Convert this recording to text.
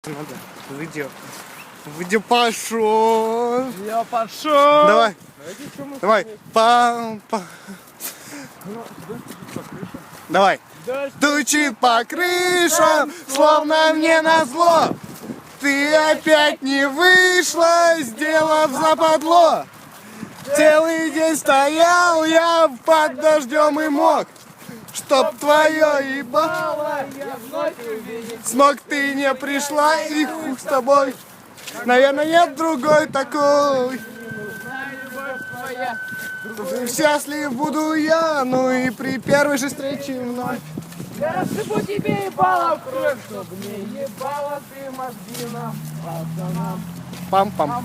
Надо. Видео пошел. Я пошел. Давай. Давай. Пам-пам. Давай. Стучит по крышам, словно мне назло. Ты опять не вышла, сделав западло. Целый день стоял я под дождем и мог. Чтоб твое ебало я вновь увидеть смог, ты не пришла, и хуй с тобой. Наверное, нет другой такой. Счастлив буду я, ну и при первой же встрече вновь. Я рассыпу тебе ебало в кровь, чтоб не ебало ты мозги нам, пацанам. Пам-пам.